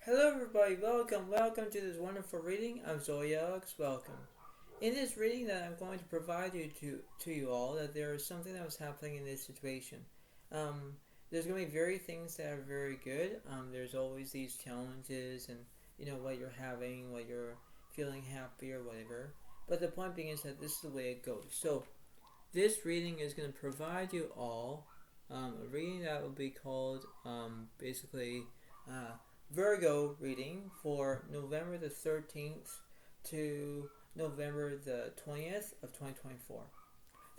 Hello everybody, welcome to this wonderful reading. I'm Zoyux, welcome. In this reading that I'm going to provide to you all, that there is something that was happening in this situation. There's going to be very things that are very good. There's always these challenges and, what you're having, what you're feeling happy or whatever. But the point being is that this is the way it goes. So this reading is going to provide you all a reading that will be called basically Virgo reading for November the 13th to November the 20th of 2024.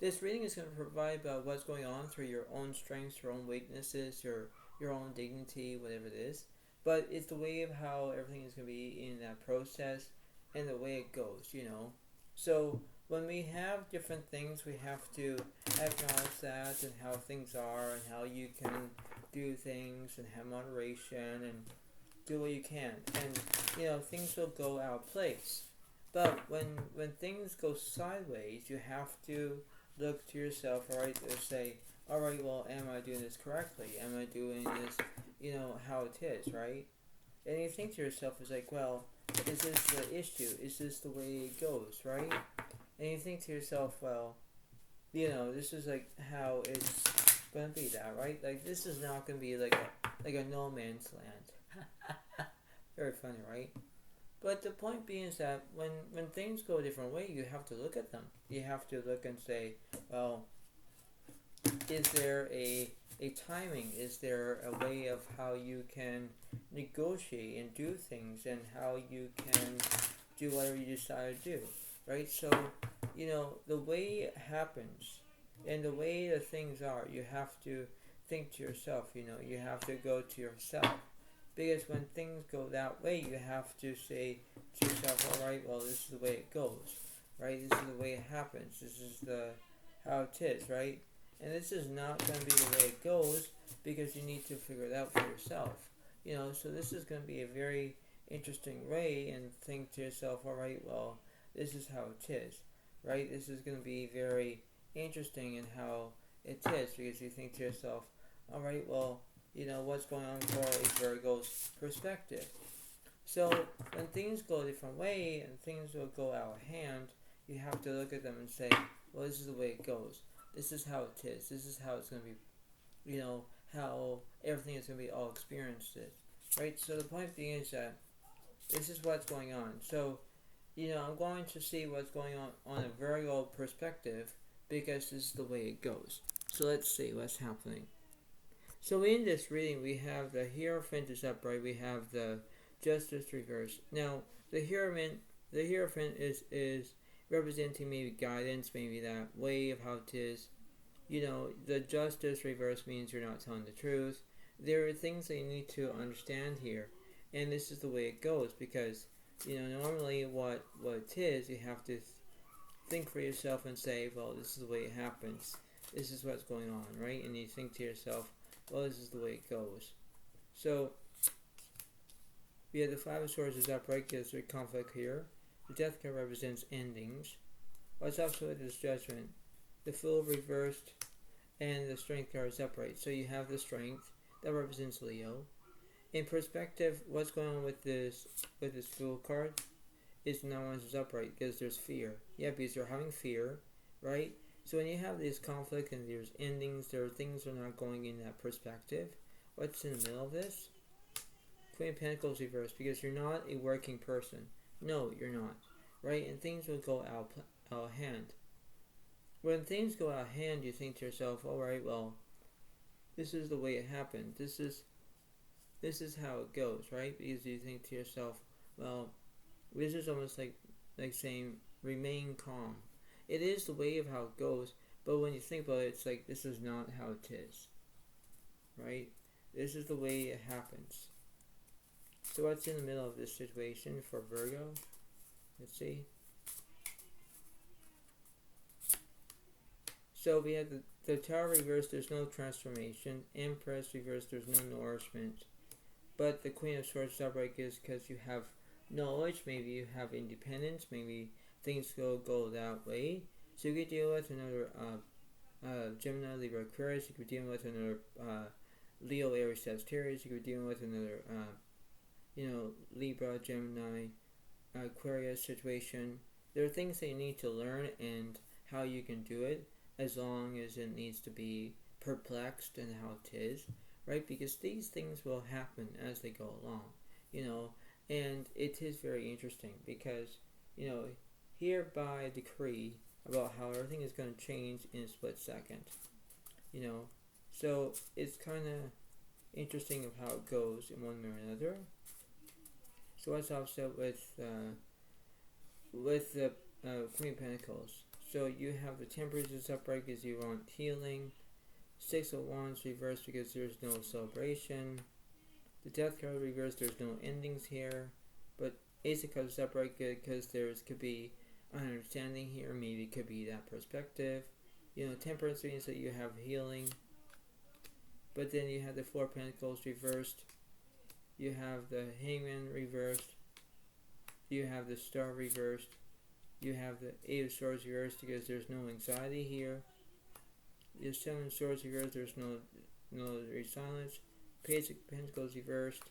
This reading is going to provide about what's going on through your own strengths, your own weaknesses, your own dignity, whatever it is. But it's the way of how everything is going to be in that process and the way it goes. So when we have different things, we have to acknowledge that and how things are and how you can do things and have moderation and do what you can. And, things will go out of place. But when things go sideways, you have to look to yourself, alright, and say, alright, well, am I doing this correctly? Am I doing this, how it is, right? And you think to yourself, it's like, well, is this the issue? Is this the way it goes, right? And you think to yourself, well, this is like how it's gonna be that, right? Like this is not gonna be like a no man's land. Very funny, right? But the point being is that when things go a different way, you have to look at them. You have to look and say, well, is there a timing? Is there a way of how you can negotiate and do things and how you can do whatever you decide to do, right? So, the way it happens and the way the things are, you have to think to yourself, you have to go to yourself. Because when things go that way, you have to say to yourself, alright, well, this is the way it goes, right? This is the way it happens. This is how it is, right? And this is not going to be the way it goes because you need to figure it out for yourself. So this is going to be a very interesting way, and think to yourself, alright, well, this is how it is, right? This is going to be very interesting in how it is because you think to yourself, alright, well, what's going on for a Virgo's perspective. So when things go a different way and things will go out of hand, you have to look at them and say, well, this is the way it goes. This is how it is. This is how it's going to be, how everything is going to be all experienced, right? So the point being is that this is what's going on. So, I'm going to see what's going on a Virgo perspective because this is the way it goes. So let's see what's happening. So in this reading, we have the Hierophant is upright. We have the Justice reversed. Now, the Hierophant is representing maybe guidance, maybe that way of how it is. The Justice reverse means you're not telling the truth. There are things that you need to understand here, and this is the way it goes because, normally what it is, you have to think for yourself and say, well, this is the way it happens. This is what's going on, right? And you think to yourself, well, this is the way it goes. So, we have the Five of Swords is upright, there's a conflict here. The Death card represents endings. What's opposite is Judgment. The Fool reversed, and the Strength card is upright. So you have the Strength, that represents Leo. In perspective, what's going on with this Fool card is now one is upright, because there's fear. Yeah, because you're having fear, right? So when you have this conflict and there's endings, there are things that are not going in that perspective. What's in the middle of this? Queen of Pentacles reversed, because you're not a working person. No, you're not, right? And things will go out of hand. When things go out of hand, you think to yourself, alright, well, this is the way it happened. This is how it goes, right? Because you think to yourself, well, this is almost like saying, remain calm. It is the way of how it goes, but when you think about it, it's like, this is not how it is, right? This is the way it happens. So what's in the middle of this situation for Virgo? Let's see. So we have the Tower reversed, there's no transformation. Empress reversed, there's no nourishment. But the Queen of Swords upright is because you have knowledge, maybe you have independence, maybe things go that way. So you could deal with another Gemini, Libra, Aquarius. You could be dealing with another Leo, Aries, Sagittarius. You could be dealing with another Libra, Gemini, Aquarius situation. There are things that you need to learn and how you can do it, as long as it needs to be perplexed and how it is, right? Because these things will happen as they go along, and it is very interesting because, hereby decree about how everything is going to change in a split second, so it's kind of interesting of how it goes in one way or another. So let's offset with the Queen of Pentacles. So you have the Temperance is upright because you want healing. Six of Wands reversed because there's no celebration. The Death card reversed, there's no endings here. But Ace of Cups is upright because could be an understanding here. Maybe it could be that perspective. Temperance means that you have healing. But then you have the Four of Pentacles reversed. You have the Hangman reversed. You have the Star reversed. You have the Eight of Swords reversed because there's no anxiety here. The Seven of Swords reversed, there's no silence. Page of Pentacles reversed.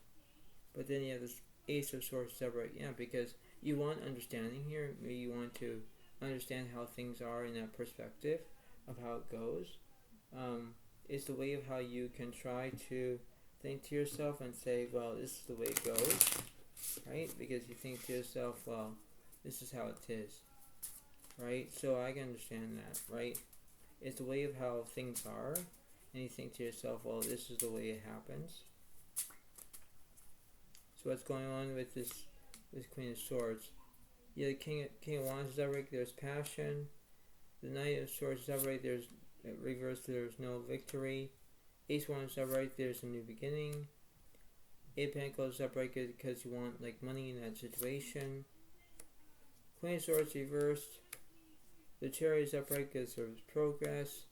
But then you have this Ace of Swords upright. Yeah, because you want understanding here. Maybe you want to understand how things are in that perspective of how it goes. It's the way of how you can try to think to yourself and say, well, this is the way it goes, right? Because you think to yourself, well, this is how it is, right? So I can understand that, right? It's the way of how things are, and you think to yourself, well, this is the way it happens. So what's going on with this Queen of Swords? Yeah, the King of Wands is upright, there's passion. The Knight of Swords is upright, there's reverse, there's no victory. Ace of Wands is upright, there's a new beginning. Eight of Pentacles is upright because you want money in that situation. Queen of Swords reversed. The Chariot is upright because there's progress.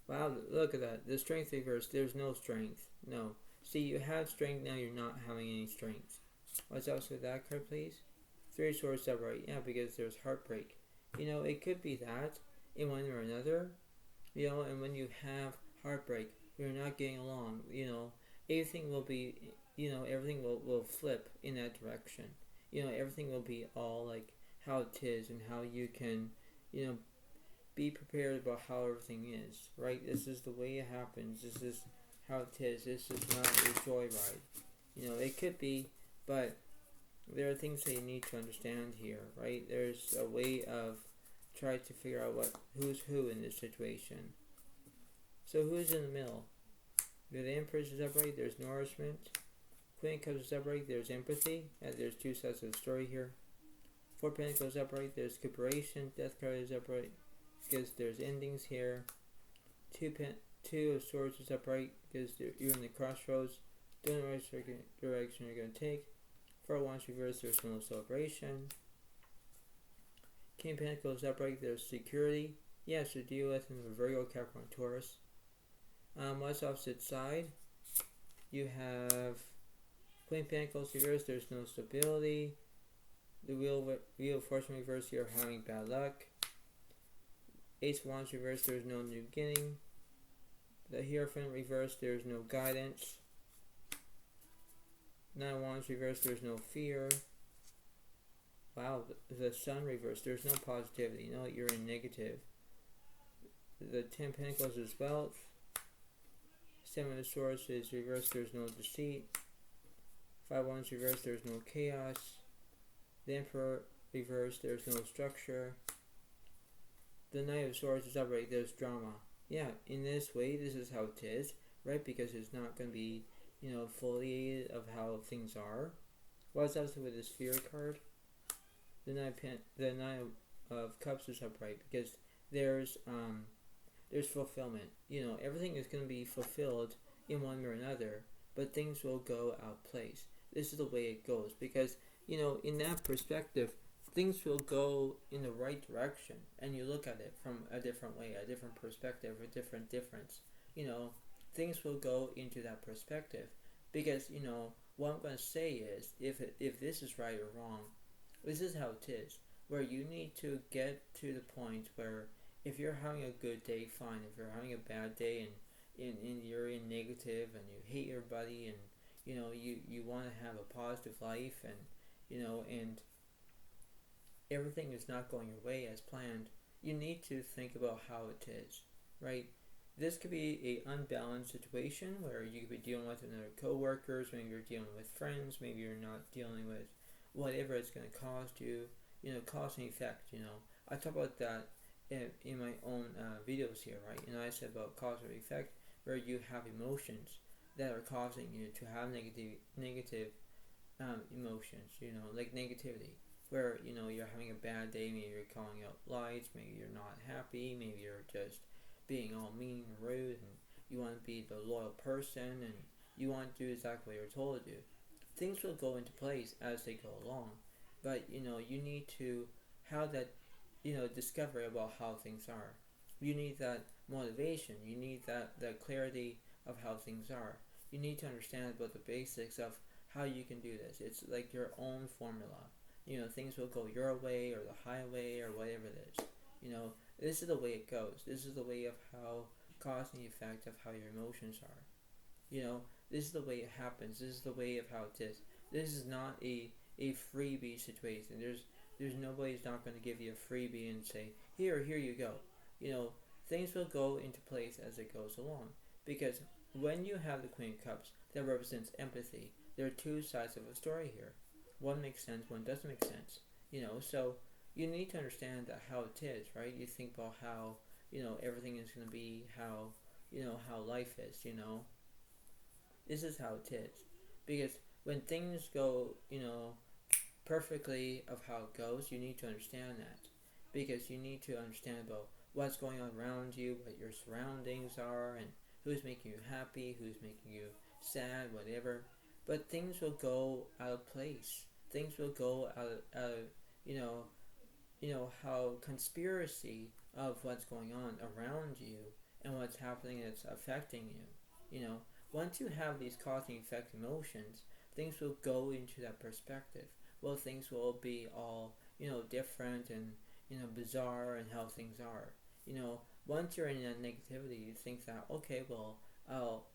Wow, look at that. The Strength reversed. There's no strength. No. See, you had strength, now you're not having any strength. What's else with that card, please? Three of Swords upright. Yeah, because there's heartbreak. It could be that in one or another. And when you have heartbreak, you're not getting along. Everything will be, everything will flip in that direction. Everything will be all how it is and how you can, be prepared about how everything is, right? This is the way it happens. This is how it is. This is not a joyride. It could be, but there are things that you need to understand here, right? There's a way of trying to figure out who's who in this situation. So who's in the middle? The Empress is upright, there's nourishment. Queen of Cups is upright, there's empathy. There's two sides of the story here. Four of Pentacles upright, there's recuperation. Death card is upright because there's endings here. Two of Swords is upright because you're in the crossroads. Don't know which direction you're going to take. Four of Wands reversed, there's no celebration. King of Pentacles upright, there's security. Yes, to deal with in the Virgo, Capricorn, Taurus. What's opposite side? You have Queen of Pentacles reversed, there's no stability. The Wheel of Fortune reversed, you're having bad luck. Ace of Wands reversed, there's no new beginning. The Hierophant reversed, there's no guidance. Nine of Wands reversed, there's no fear. Wow, the Sun reversed, there's no positivity. You're in negative. The Ten of Pentacles is wealth. Seven of Swords is reversed, there's no deceit. Five of Wands reversed, there's no chaos. The Emperor reversed, there's no structure. The Knight of Swords is upright, there's drama. Yeah, in this way, this is how it is, right? Because it's not going to be, foliated of how things are. What's also with this Fear card? The Nine of Cups is upright because there's fulfillment. Everything is going to be fulfilled in one way or another, but things will go out place. This is the way it goes because, in that perspective, things will go in the right direction, and you look at it from a different way, a different perspective, a different difference. Things will go into that perspective because, what I'm going to say is, if this is right or wrong, this is how it is, where you need to get to the point where if you're having a good day, fine. If you're having a bad day and you're in negative and you hate everybody and you want to have a positive life, and and everything is not going your way as planned, you need to think about how it is, right? This could be a unbalanced situation where you could be dealing with another coworkers, maybe you're dealing with friends, maybe you're not dealing with whatever it's going to cost you, cause and effect. I talk about that in my own videos here, right? I said about cause and effect, where you have emotions that are causing you to have negative emotions, like negativity, where you're having a bad day, maybe you're calling out lies, maybe you're not happy, maybe you're just being all mean and rude, and you want to be the loyal person, and you want to do exactly what you're told to do. Things will go into place as they go along, but you need to have that discovery about how things are. You need that motivation, you need that clarity of how things are. You need to understand about the basics of how you can do this. It's like your own formula. Things will go your way or the highway or whatever it is. This is the way it goes. This is the way of how cause and effect of how your emotions are. This is the way it happens. This is the way of how it is. This is not a freebie situation. There's nobody's not going to give you a freebie and say, here you go. Things will go into place as it goes along. Because when you have the Queen of Cups, that represents empathy. There are two sides of a story here. One makes sense, one doesn't make sense. So you need to understand that how it is, right? You think about how, everything is going to be, how, how life is, This is how it is. Because when things go, perfectly of how it goes, you need to understand that. Because you need to understand about what's going on around you, what your surroundings are, and who's making you happy, who's making you sad, whatever. But things will go out of place. Things will go out of how conspiracy of what's going on around you and what's happening that's affecting you. Once you have these cause and effect emotions, things will go into that perspective. Well, things will be all, different and, bizarre and how things are. Once you're in that negativity, you think that, okay, well,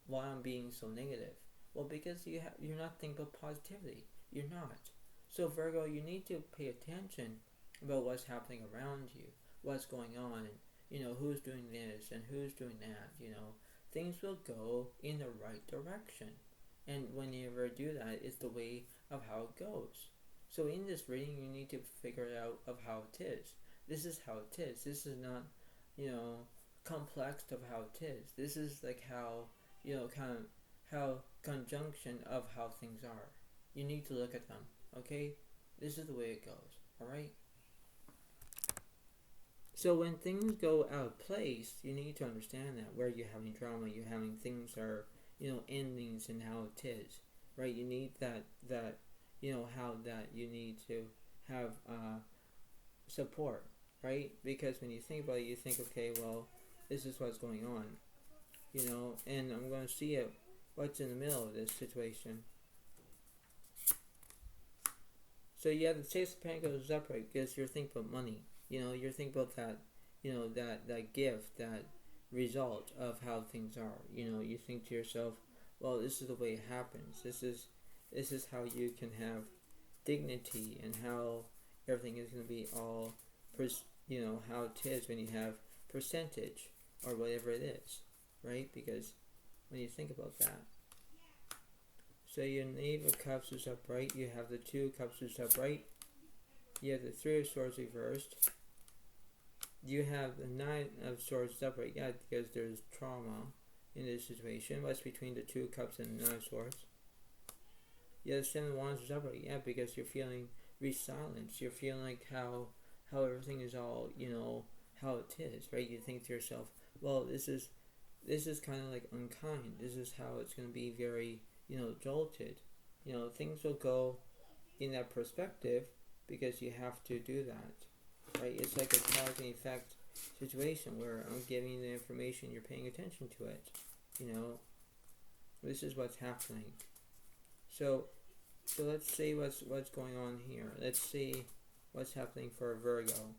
why I'm being so negative? Well, because you're not thinking about positivity. You're not. So Virgo, you need to pay attention about what's happening around you, what's going on, and who's doing this and who's doing that. Things will go in the right direction, and when you ever do that, it's the way of how it goes. So in this reading, you need to figure out of how it is. This is how it is. This is not, complex of how it is. This is like how, kind of how conjunction of how things are. You need to look at them, okay? This is the way it goes, alright? So when things go out of place, you need to understand that where you're having drama, you're having things are, endings and how it is, right? You need that how that you need to have support, right? Because when you think about it, you think, okay, well, this is what's going on, and I'm going to see it, what's in the middle of this situation. So you have the Chase of Pentacles upright because you're thinking about money. You're thinking about that, that gift, that result of how things are. You think to yourself, well, this is the way it happens. This is how you can have dignity and how everything is going to be all, how it is when you have percentage or whatever it is, right? Because when you think about that. So your Knave of Cups is upright. You have the Two of Cups is upright. You have the Three of Swords reversed. You have the Nine of Swords upright. Yeah, because there's trauma in this situation. What's between the Two of Cups and the Nine of Swords? Yeah, the Seven of Wands is upright. Yeah, because you're feeling re-silenced. You're feeling like how everything is all, how it is, right? You think to yourself, well, this is kind of like unkind. This is how it's going to be very, jolted. Things will go in that perspective because you have to do that, right? It's like a cause and effect situation where I'm giving you the information, you're paying attention to it. This is what's happening. So let's see what's going on here. Let's see what's happening for a Virgo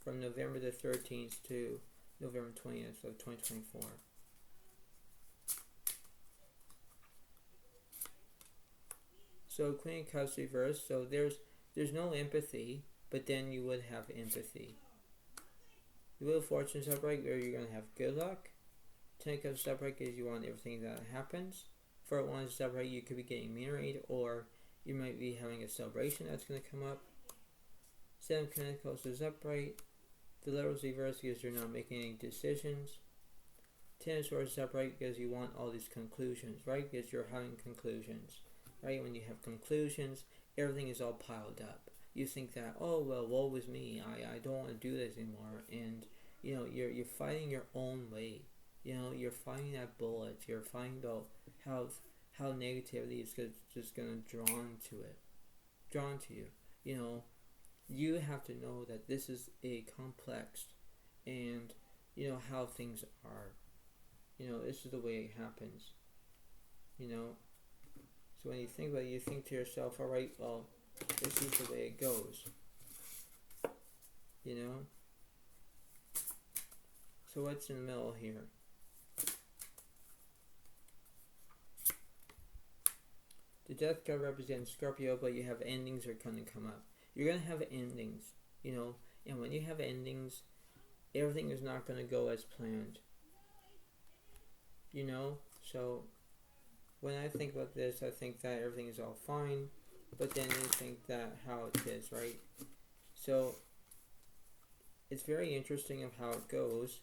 from November the 13th to November 20th of 2024. So Queen of Cups reversed. So there's no empathy, but then you would have empathy. The Wheel of Fortune is upright, where you're gonna have good luck. 10 of Cups upright is you want everything that happens. 4 of Wands is upright, you could be getting married, or you might be having a celebration that's gonna come up. 7 of Pentacles is upright. The Lovers reversed because you're not making any decisions. 10 of Swords is upright because you want all these conclusions, right? Because you're having conclusions, right? When you have conclusions, everything is all piled up. You think that, oh well, woe is me. I don't want to do this anymore, and you're fighting your own way. You're fighting that bullet. You're fighting about how negativity is just gonna drawn to you. You have to know that this is a complex, and how things are. This is the way it happens. So when you think about it, you think to yourself, all right, well, this is the way it goes. So what's in the middle here? The Death card represents Scorpio, but you have endings are going to come up. You're going to have endings, and when you have endings, everything is not going to go as planned. So when I think about this, I think that everything is all fine, but then you think that how it is, right? So it's very interesting of how it goes,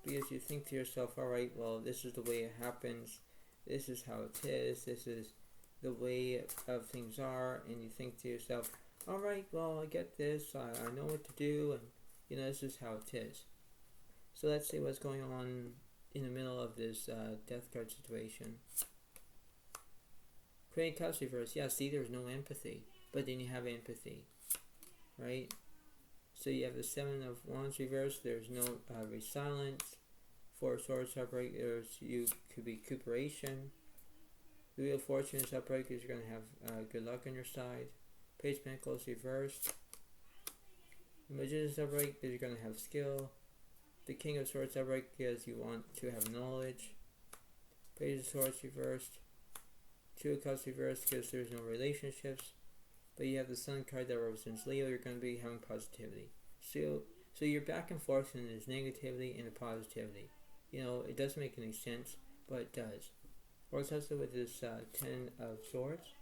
because you think to yourself, all right, well, this is the way it happens, this is how it is, this is the way of things are, and you think to yourself, all right, well, I get this, I know what to do, and this is how it is. So let's see what's going on in the middle of this Death card situation. Queen of Cups reverse. Yeah, see, there's no empathy, but then you have empathy, right? So you have the 7 of Wands reverse. There's no resilience. 4 of Swords upright. You could be recuperation. The Wheel of Fortune is upright because you're going to have good luck on your side. Page of Pentacles reversed. The Magician is upright because you're going to have skill. The King of Swords upright because you want to have knowledge. Page of Swords reversed. 2 of Cups reversed because there's no relationships. But you have the Sun card that represents Leo. You're going to be having positivity. So you're back and forth in this negativity and the positivity. It doesn't make any sense, but it does. What's also with this 10 of Swords.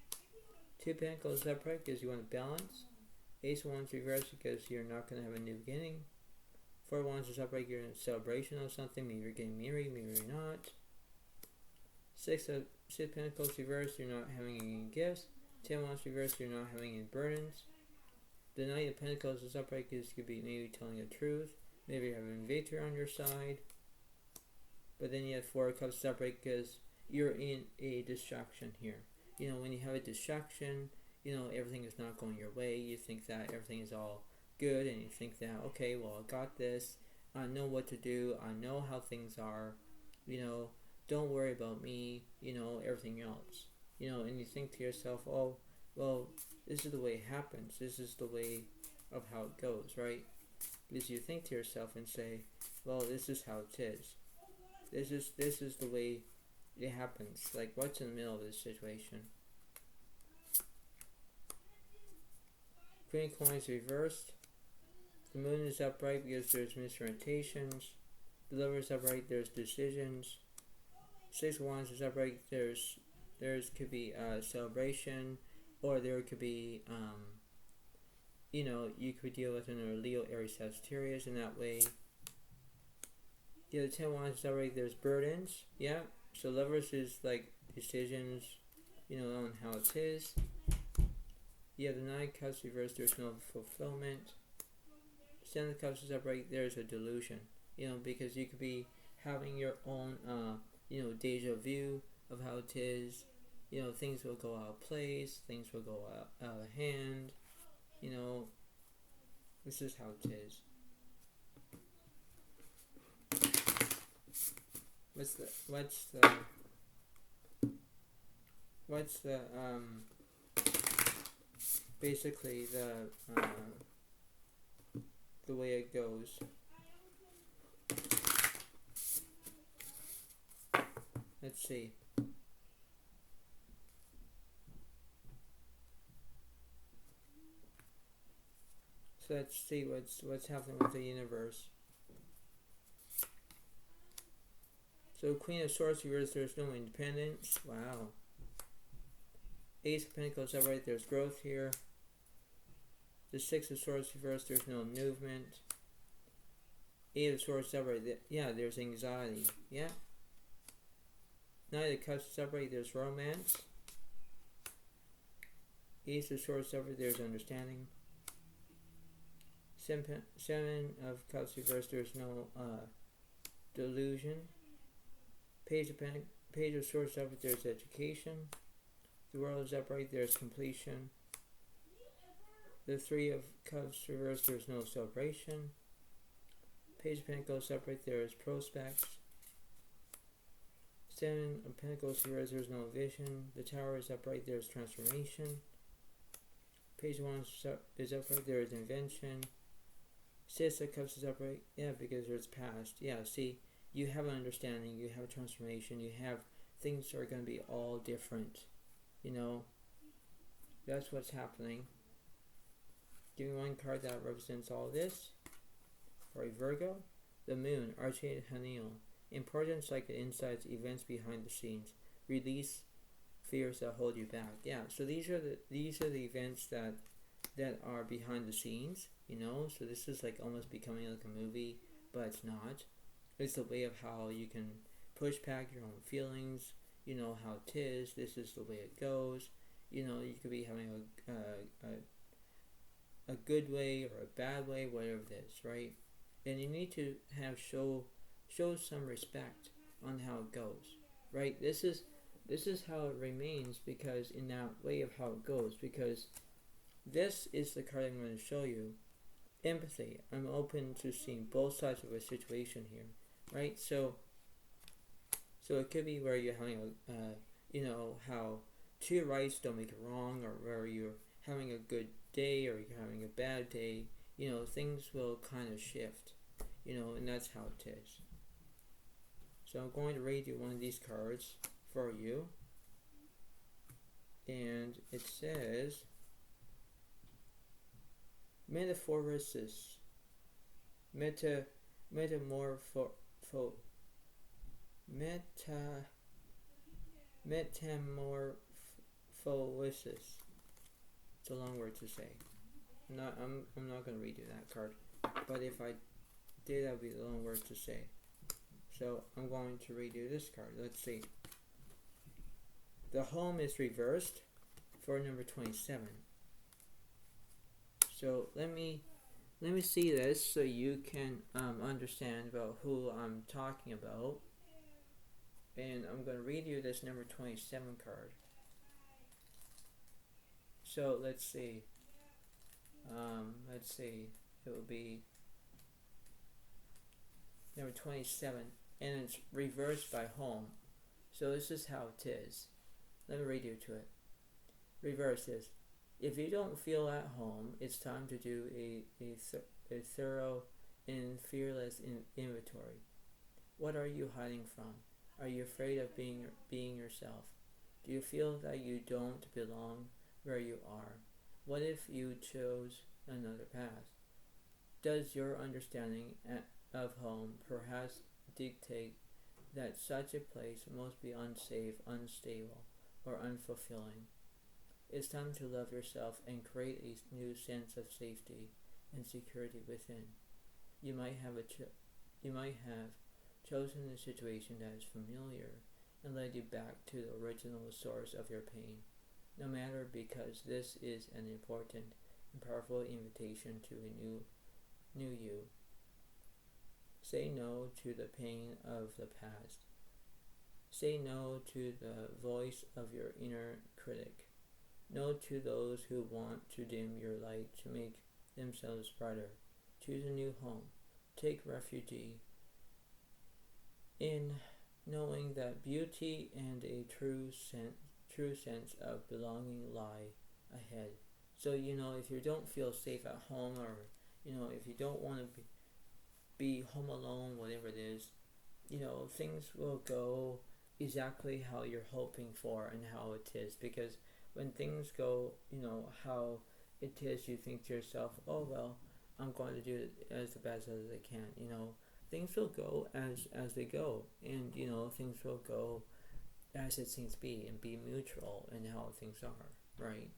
2 Pentacles upright because you want to balance. Ace of Wands reversed because you're not going to have a new beginning. 4 of Wands is upright, you're in a celebration of something, maybe you're getting married, maybe you're not. 6 Pentacles reversed, you're not having any gifts. 10 of Wands reversed, you're not having any burdens. The Knight of Pentacles is upright because you could be maybe telling the truth. Maybe you have an invader on your side. But then you have 4 of Cups upright because you're in a distraction here. When you have a distraction, everything is not going your way. You think that everything is all good, and you think that, okay, well, I got this. I know what to do. I know how things are. Don't worry about me. Everything else. And you think to yourself, oh, well, this is the way it happens. This is the way of how it goes, right? Because you think to yourself and say, well, this is how it is. This is the way it happens. Like, what's in the middle of this situation? Queen of Coins reversed. The Moon is upright because there's misorientations. The Lover is upright, there's decisions. 6 of Wands is upright, there's could be a celebration, or there could be you could deal with another Leo, Aries, Sagittarius in that way. The 10 of Wands is upright, there's burdens, yeah. So Lovers is like decisions, on how it is. Yeah, the 9 of Cups reversed, there's no fulfillment. 7 of Cups is upright, there's a delusion, because you could be having your own, deja vu of how it is. Things will go out of place, things will go out of hand, this is how it is. What's the basically the way it goes. Let's see. let's see what's happening with the universe. So Queen of Swords reversed, there's no independence. Wow. Ace of Pentacles upright, there's growth here. The Six of Swords reversed, there's no movement. Eight of Swords upright, yeah, there's anxiety. Yeah. Knight of Cups upright, there's romance. Ace of Swords upright, there's understanding. Seven of Cups reversed, there's no delusion. Page of Swords upright, there's education. The World is upright, there's completion. The Three of Cups reversed, there's no celebration. Page of Pentacles upright, there is prospects. Seven of Pentacles reversed, there's no vision. The Tower is upright, there's transformation. Page of Wands is upright, there is invention. Six of Cups is upright, yeah, because there's past. Yeah, see, you have an understanding, you have a transformation, you have things that are going to be all different. You know, that's what's happening. Give me one card that represents all this. For a Virgo, the Moon, Archangel, importance like the insights, events behind the scenes, release fears that hold you back. Yeah, so these are the events that are behind the scenes. You know, so this is like almost becoming like a movie, but it's not. It's a way of how you can push back your own feelings. You know how it is. This is the way it goes. You know, you could be having a good way or a bad way, whatever it is, right? And you need to show some respect on how it goes, right? This is how it remains, because in that way of how it goes, because this is the card I'm going to show you. Empathy. I'm open to seeing both sides of a situation here, right? So it could be where you're having you know, how two rights don't make it wrong, or where you're having a good day or you're having a bad day. You know, things will kind of shift, you know, and that's how it is. So I'm going to read you one of these cards for you. And it says, Metamorphosis. Metamorphosis. It's a long word to say. I'm not going to read you that card, but if I did, that would be a long word to say. So I'm going to read you this card. Let's see. The Home is reversed for number 27. So let me see this so you can understand about who I'm talking about. And I'm going to read you this number 27 card. So let's see. It will be number 27, and it's reversed by Home. So this is how it is. Let me read you to it. Reverse is, if you don't feel at home, it's time to do a thorough and fearless inventory. What are you hiding from? Are you afraid of being yourself? Do you feel that you don't belong where you are? What if you chose another path? Does your understanding of home perhaps dictate that such a place must be unsafe, unstable, or unfulfilling? It's time to love yourself and create a new sense of safety and security within. You might have chosen a situation that is familiar and led you back to the original source of your pain. No matter, because this is an important and powerful invitation to a new you. Say no to the pain of the past. Say no to the voice of your inner critic. No to those who want to dim your light to make themselves brighter. Choose a new home. Take refuge in knowing that beauty and a true sense of belonging lie ahead. So, you know, if you don't feel safe at home, or, you know, if you don't want to be home alone, whatever it is, you know, things will go exactly how you're hoping for and how it is. Because when things go, you know, how it is, you think to yourself, oh, well, I'm going to do it as the best as I can. Things will go as they go, and things will go as it seems to be, and be mutual in how things are, right?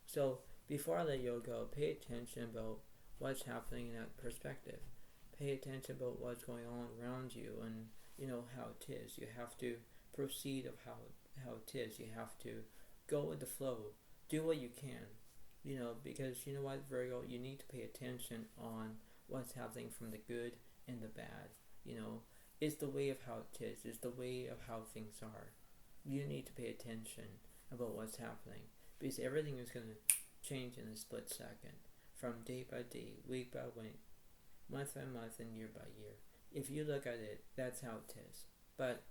So before I let you go, pay attention about what's happening in that perspective. Pay attention about what's going on around you, and how it is. You have to proceed of how it is. You have to go with the flow. Do what you can. Because you know what, Virgo, you need to pay attention on what's happening from the good and the bad. It's the way of how it is. It's the way of how things are. You need to pay attention about what's happening, because everything is going to change in a split second, from day by day, week by week, month by month, and year by year. If you look at it, that's how it is. But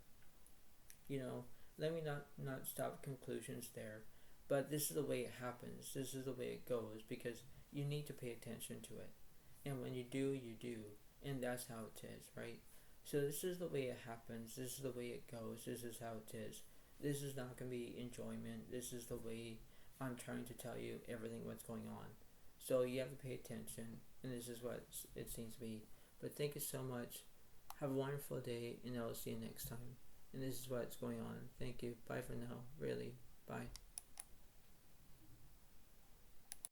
let me not stop conclusions there. But this is the way it happens. This is the way it goes, because you need to pay attention to it. And when you do, you do. And that's how it is, right? So this is the way it happens. This is the way it goes. This is how it is. This is not going to be enjoyment. This is the way I'm trying to tell you everything what's going on. So you have to pay attention. And this is what it seems to be. But thank you so much. Have a wonderful day. And I'll see you next time. And this is what's going on. Thank you. Bye for now. Really. Bye.